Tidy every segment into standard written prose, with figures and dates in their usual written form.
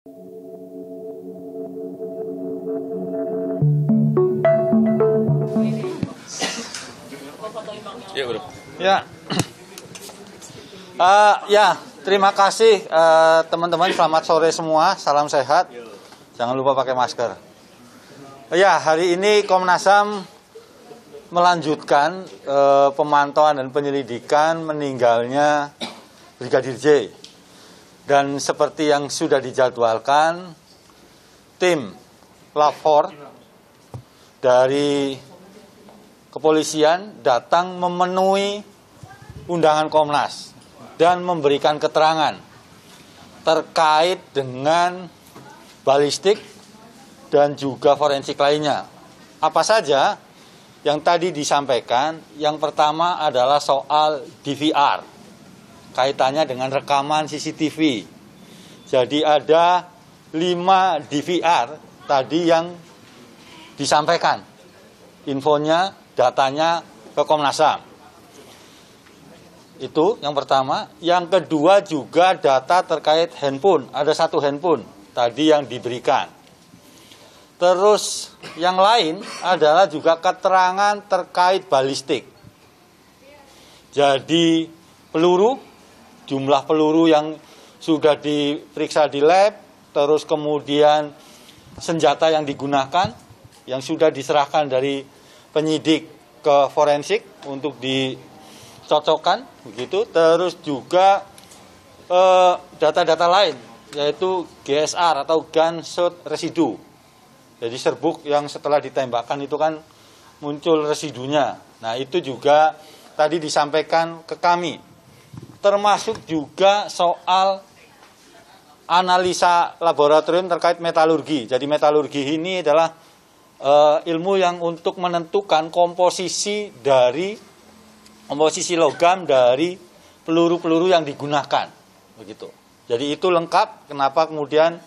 Ya, bro. Ya, terima kasih teman-teman. Selamat sore semua. Salam sehat. Jangan lupa pakai masker. Ya, hari ini Komnas HAM melanjutkan pemantauan dan penyelidikan meninggalnya Brigadir J. Dan seperti yang sudah dijadwalkan, tim lapor dari kepolisian datang memenuhi undangan Komnas dan memberikan keterangan terkait dengan balistik dan juga forensik lainnya. Apa saja yang tadi disampaikan? Yang pertama adalah soal DVR, kaitannya dengan rekaman CCTV. Jadi ada 5 DVR tadi yang disampaikan. Infonya, datanya ke Komnas HAM. Itu yang pertama. Yang kedua juga data terkait handphone. Ada 1 handphone tadi yang diberikan. Terus yang lain adalah juga keterangan terkait balistik. Jadi peluru, jumlah peluru yang sudah diperiksa di lab, terus kemudian senjata yang digunakan, yang sudah diserahkan dari penyidik ke forensik untuk dicocokkan, begitu. Terus juga data-data lain, yaitu GSR atau gunshot residue. Jadi serbuk yang setelah ditembakkan itu kan muncul residunya. Nah, itu juga tadi disampaikan ke kami. Termasuk juga soal analisa laboratorium terkait metalurgi. Jadi metalurgi ini adalah ilmu yang untuk menentukan komposisi logam dari peluru-peluru yang digunakan, begitu. Jadi itu lengkap. Kenapa kemudian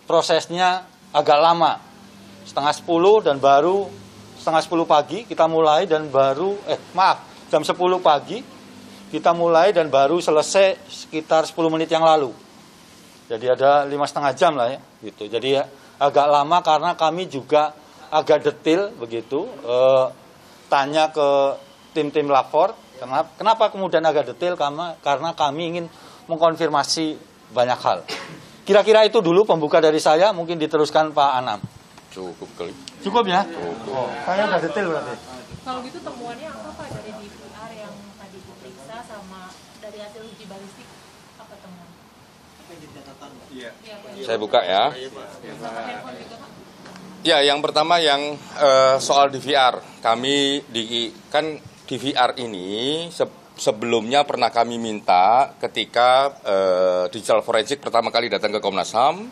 prosesnya agak lama, setengah 10 dan baru setengah 10 pagi kita mulai dan baru jam 10 pagi kita mulai dan baru selesai sekitar 10 menit yang lalu. Jadi ada 5,5 jam lah ya, gitu. Jadi agak lama karena kami juga agak detail begitu, tanya ke tim-tim lapor. Kenapa kemudian agak detail? Karena kami ingin mengkonfirmasi banyak hal. Kira-kira itu dulu pembuka dari saya, mungkin diteruskan Pak Anam. Cukup kali. Cukup ya? Cukup. Oh, saya udah detail berarti. Kalau gitu temuannya apa Pak dari DVR yang tadi diperiksa sama dari hasil uji balistik, apa temuan? Iya. Saya buka ya. Sama handphone juga Pak? Ya, yang pertama yang soal DVR. Kami kan DVR ini sebelumnya pernah kami minta ketika digital forensik pertama kali datang ke Komnas HAM.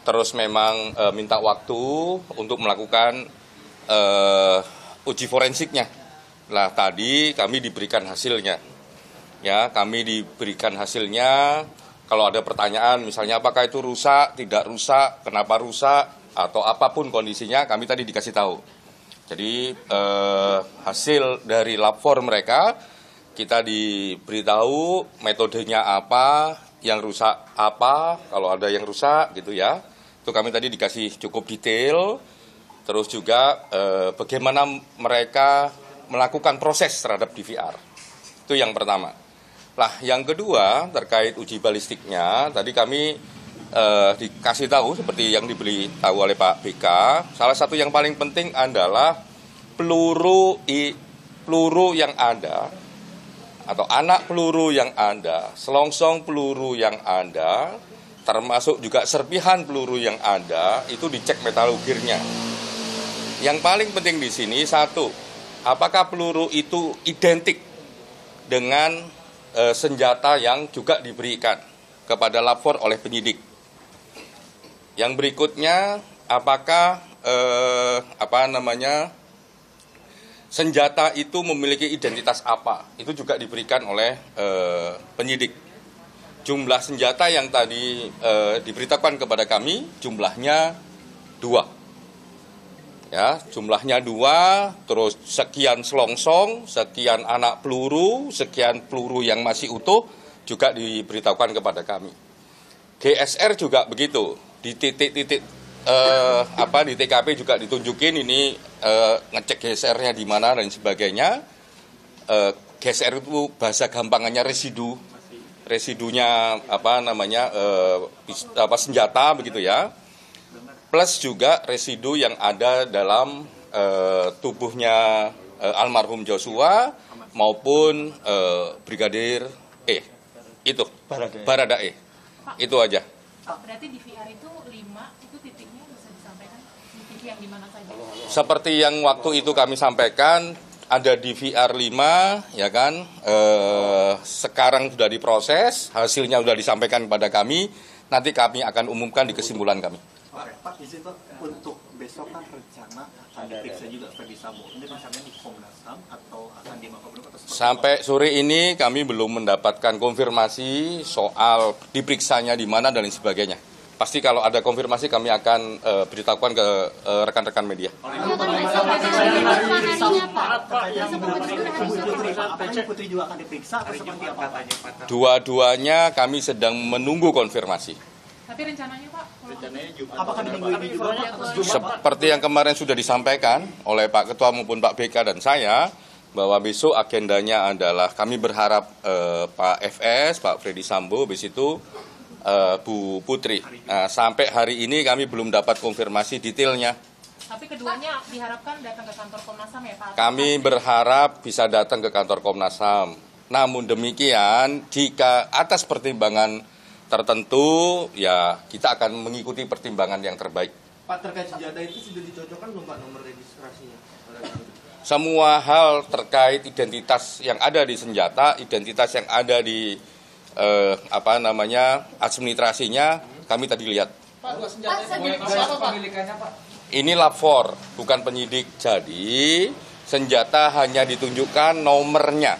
Terus memang minta waktu untuk melakukan uji forensiknya. Nah, tadi kami diberikan hasilnya. Ya, kami diberikan hasilnya. Kalau ada pertanyaan misalnya apakah itu rusak, tidak rusak, kenapa rusak, atau apapun kondisinya, kami tadi dikasih tahu. Jadi hasil dari lapor mereka, kita diberitahu metodenya apa, yang rusak apa, kalau ada yang rusak gitu ya. Itu kami tadi dikasih cukup detail. Terus juga bagaimana mereka melakukan proses terhadap DVR. Itu yang pertama. Nah, yang kedua terkait uji balistiknya, tadi kami dikasih tahu seperti yang diberitahu oleh Pak BK. Salah satu yang paling penting adalah peluru yang ada atau anak peluru yang ada, selongsong peluru yang ada, termasuk juga serpihan peluru yang ada, itu dicek metalurginya. Yang paling penting di sini satu, apakah peluru itu identik dengan senjata yang juga diberikan kepada lapor oleh penyidik. Yang berikutnya, apakah senjata itu memiliki identitas apa? Itu juga diberikan oleh penyidik. Jumlah senjata yang tadi diberitakan kepada kami jumlahnya 2. Ya, jumlahnya 2, terus sekian selongsong, sekian anak peluru, sekian peluru yang masih utuh juga diberitahukan kepada kami. GSR juga begitu. Di titik-titik di TKP juga ditunjukin ini ngecek GSR-nya di mana dan sebagainya. GSR itu bahasa gampangannya residunya senjata begitu ya. Plus juga residu yang ada dalam tubuhnya almarhum Joshua maupun Brigadir E. Itu Baradae. Itu aja. Berarti di VR itu 5 itu titiknya bisa disampaikan titik yang di mana saja. Seperti yang waktu itu kami sampaikan, ada di VR 5 ya kan. Sekarang sudah diproses, hasilnya sudah disampaikan kepada kami. Nanti kami akan umumkan di kesimpulan kami. Pak, izin Pak, untuk besok kan rencana akan diperiksa juga Ferdi Sambo. Ini rencananya di Komnas HAM atau akan di Makabrimob atau seperti Sampai sore ini kami belum mendapatkan konfirmasi soal diperiksanya di mana dan lain sebagainya. Pasti kalau ada konfirmasi kami akan beritahukan ke rekan-rekan media. Putri juga akan diperiksa atau seperti apa? Dua-duanya kami sedang menunggu konfirmasi. Tapi rencananya Pak, Apakah di minggu ini juga Pak? Seperti yang kemarin sudah disampaikan oleh Pak Ketua maupun Pak BK dan saya, bahwa besok agendanya adalah kami berharap Pak FS, Pak Ferdi Sambo, habis itu Bu Putri. Nah, sampai hari ini kami belum dapat konfirmasi detailnya. tapi keduanya diharapkan datang ke kantor Komnas HAM ya Pak? Kami berharap bisa datang ke kantor Komnas HAM. Namun demikian, jika atas pertimbangan tertentu, ya kita akan mengikuti pertimbangan yang terbaik. Pak, terkait senjata itu sudah dicocokkan belum Pak nomor registrasinya? Semua hal terkait identitas yang ada di senjata, identitas yang ada di administrasinya, kami tadi lihat. Pak, siapa pemilikannya Pak? Ini lapor, bukan penyidik. Jadi senjata hanya ditunjukkan nomornya.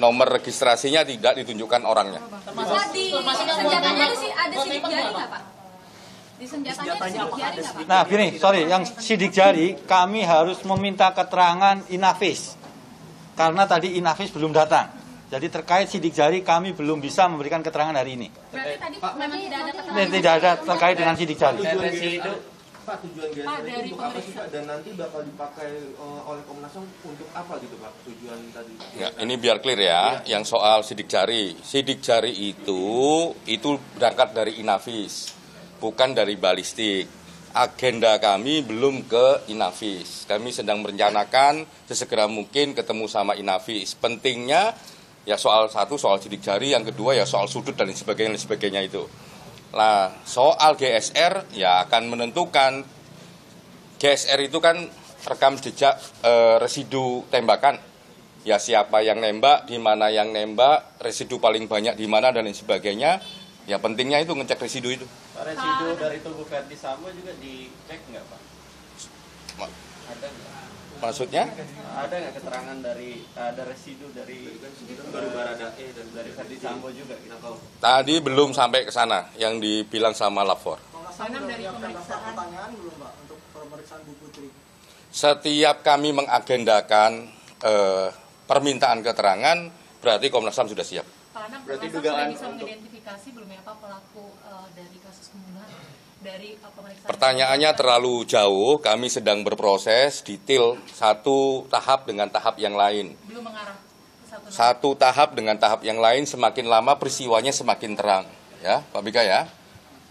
Nomor registrasinya tidak ditunjukkan orangnya. Pak, di senjatanya ada sidik jari nggak Pak? Di senjatanya ada sidik jari nggak Pak? Nah, gini, yang sidik jari kami harus meminta keterangan Inavis. Karena tadi Inavis belum datang. Jadi terkait sidik jari kami belum bisa memberikan keterangan hari ini. Berarti tadi memang tidak ada keterangan. Tidak ada terkait dengan sidik jari. Pak, tujuan GSR itu untuk apa sih Pak? Dan nanti bakal dipakai oleh Komnas HAM untuk apa gitu Pak? Tujuan tadi. Ya, ini biar clear ya, yang soal sidik jari. Sidik jari itu berangkat dari Inavis, bukan dari balistik. Agenda kami belum ke Inavis. Kami sedang merencanakan sesegera mungkin ketemu sama Inavis. Pentingnya ya soal sidik jari, yang kedua ya soal sudut dan sebagainya itu. Nah, soal GSR ya akan menentukan. GSR itu kan rekam jejak residu tembakan. Ya siapa yang nembak, di mana yang nembak, residu paling banyak di mana dan lain sebagainya. Ya pentingnya itu ngecek residu itu. Pak, residu dari tubuh Ferdi Sambo juga dicek nggak Pak? Ada nggak? Maksudnya? Ada nggak keterangan ada residu dari Baradae dan dari Ferdi Sambo juga gitu? Tadi belum sampai ke sana yang dibilang sama lapor. Dari pemeriksaan. Pertanyaan belum Pak untuk pemeriksaan Bu Putri? Setiap kami mengagendakan permintaan keterangan, berarti Komnas HAM sudah siap. Pak Anam, Berarti Komnas HAM dugaan sudah bisa untuk- mengidentifikasi belum ya Pak pelaku dari kasus pembunuhan dari pemeriksaan? Pertanyaannya terlalu jauh, kami sedang berproses detail satu tahap dengan tahap yang lain. Belum mengarah ke satu nama. Satu tahap dengan tahap yang lain, semakin lama peristiwanya semakin terang. Ya, Pak Bika ya.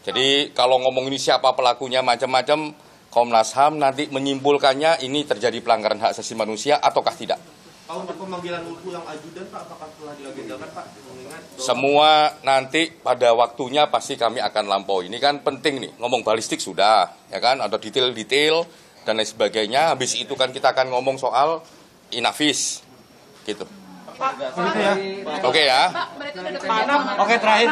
Jadi kalau ngomong ini siapa pelakunya macam-macam, Komnas HAM nanti menyimpulkannya ini terjadi pelanggaran hak asasi manusia ataukah tidak. Pak, untuk pemanggilan ulang ajudan Pak, apakah telah diagendakan Pak? Mengingat Semua nanti pada waktunya pasti kami akan lampaui. Ini kan penting nih, ngomong balistik sudah, ya kan, ada detail-detail dan lain sebagainya. Habis itu kan kita akan ngomong soal Inavis, gitu. Oke ya. Pak, berarti udah ada penjadwalan. Oke, terakhir.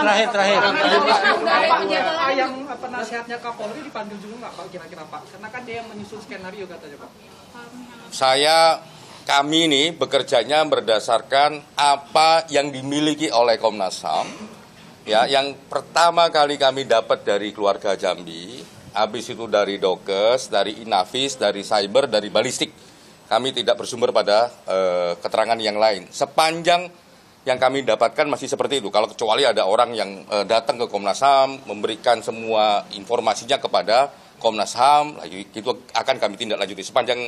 Yang penasihatnya Kapolri dipanggil juga nggak Pak kira-kira Pak? Karena kan dia yang menyusun skenario katanya Pak. Kami ini bekerjanya berdasarkan apa yang dimiliki oleh Komnas HAM. Ya, yang pertama kali kami dapat dari keluarga Jambi, habis itu dari Dokes, dari Inavis, dari Cyber, dari Balistik. Kami tidak bersumber pada keterangan yang lain. Sepanjang yang kami dapatkan masih seperti itu. Kalau kecuali ada orang yang datang ke Komnas HAM, memberikan semua informasinya kepada Komnas HAM, itu akan kami tindak lanjuti. Sepanjang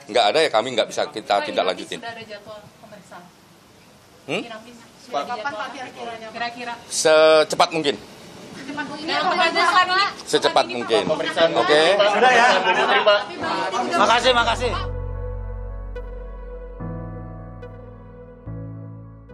nggak ada ya kami nggak bisa kita tindak lanjutin. Sudah ada jadwal pemeriksaan? Kapan Pak kira-kira? Secepat mungkin. Secepat mungkin. Oke. Sudah ya. Makasih.